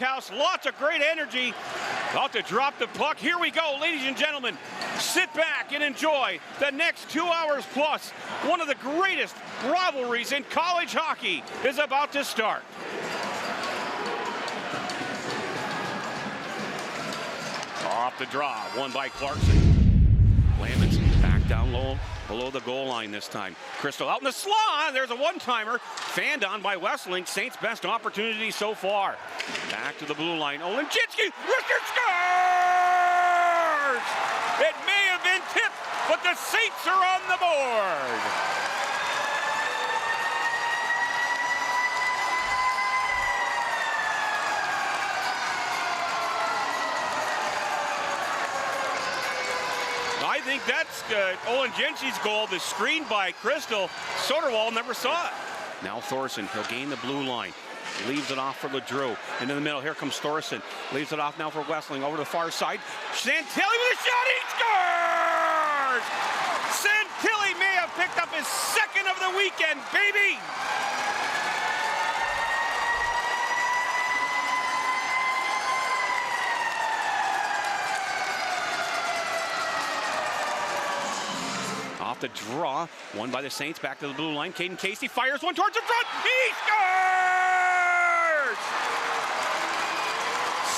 house. Lots of great energy. About to drop the puck. Here we go, ladies and gentlemen. Sit back and enjoy the next 2 hours plus. One of the greatest rivalries in college hockey is about to start. Off the draw, won by Clarkson. Lamons back down low, below the goal line this time. Crystal out in the slot. There's a one-timer. Fanned on by Wesseling. Saints' best opportunity so far. Back to the blue line. Olenjinski. Richard scores! It may have been tipped, but the Saints are on the board. I think that's Olenjinski's goal. The screen by Crystal. Soderwall never saw it. Now Thorson, he'll gain the blue line. Leaves it off for LeDrew. Into the middle, here comes Thorson. Leaves it off now for Wesseling. Over to the far side. Santilli with a shot, he scores! Santilli may have picked up his second of the weekend, baby! Off the draw, won by the Saints, back to the blue line. Caden Casey fires one towards the front. He scores!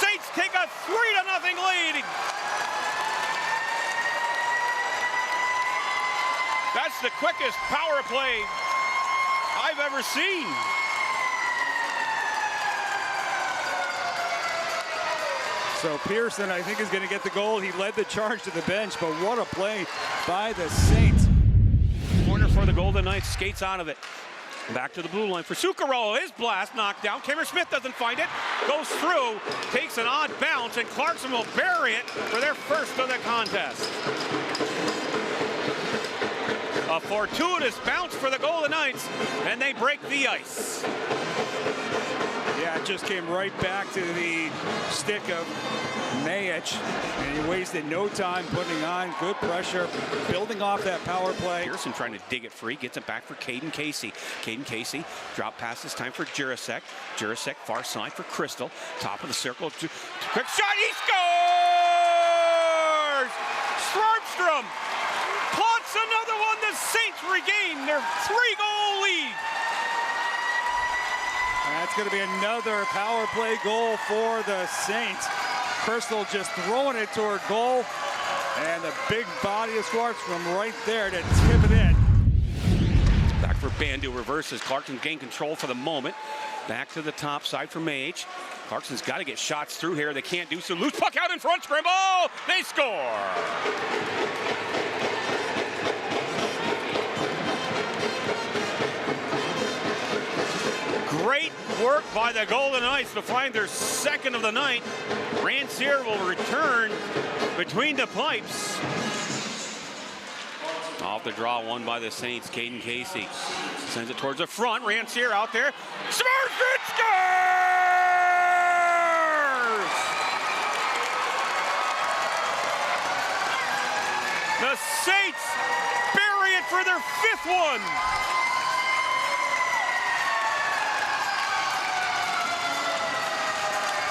Saints take a 3-0 lead. That's the quickest power play I've ever seen. So Pearson, I think, is going to get the goal. He led the charge to the bench, but what a play by the Saints. Corner for the Golden Knights, skates out of it. Back to the blue line for Zuccarello. His blast knocked down. Cameron Smith doesn't find it. Goes through, takes an odd bounce, and Clarkson will bury it for their first of the contest. A fortuitous bounce for the Golden Knights, and they break the ice. Yeah, it just came right back to the stick of Mayich, and he wasted no time putting on good pressure, building off that power play. Pearson trying to dig it free, gets it back for Caden Casey. Caden Casey, drop pass this time for Jurasek. Jurasek, far side for Crystal. Top of the circle, quick shot, he scores! Swarmstrom plots another one. The Saints regain their 3-goal lead. That's going to be another power play goal for the Saints. Crystal just throwing it toward goal, and the big body of Swartz-from right there to tip it in. Back for Bandu, reverses. Clarkson gained control for the moment. Back to the top side for Mage. Clarkson's got to get shots through here. They can't do so. Loose puck out in front. Scramble. They score. Great work by the Golden Knights to find their second of the night. Rancière will return between the pipes. Off the draw, won by the Saints. Caden Casey sends it towards the front. Rancière out there. Smartford scores! The Saints bury it for their fifth one.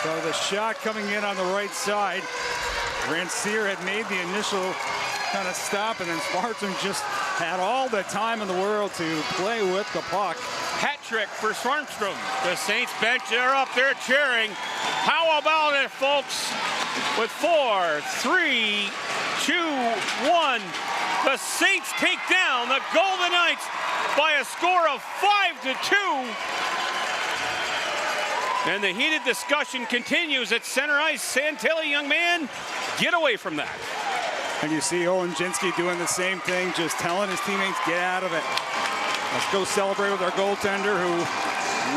So the shot coming in on the right side. Rancière had made the initial kind of stop, and then Spartan just had all the time in the world to play with the puck. Hat trick for Swarmstrom. The Saints bench are up there cheering. How about it, folks? With 4, 3, 2, 1. The Saints take down the Golden Knights by a score of 5-2. And the heated discussion continues at center ice. Santilli, young man, get away from that. And you see Olenjinski doing the same thing, just telling his teammates, get out of it. Let's go celebrate with our goaltender who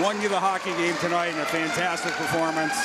won you the hockey game tonight in a fantastic performance.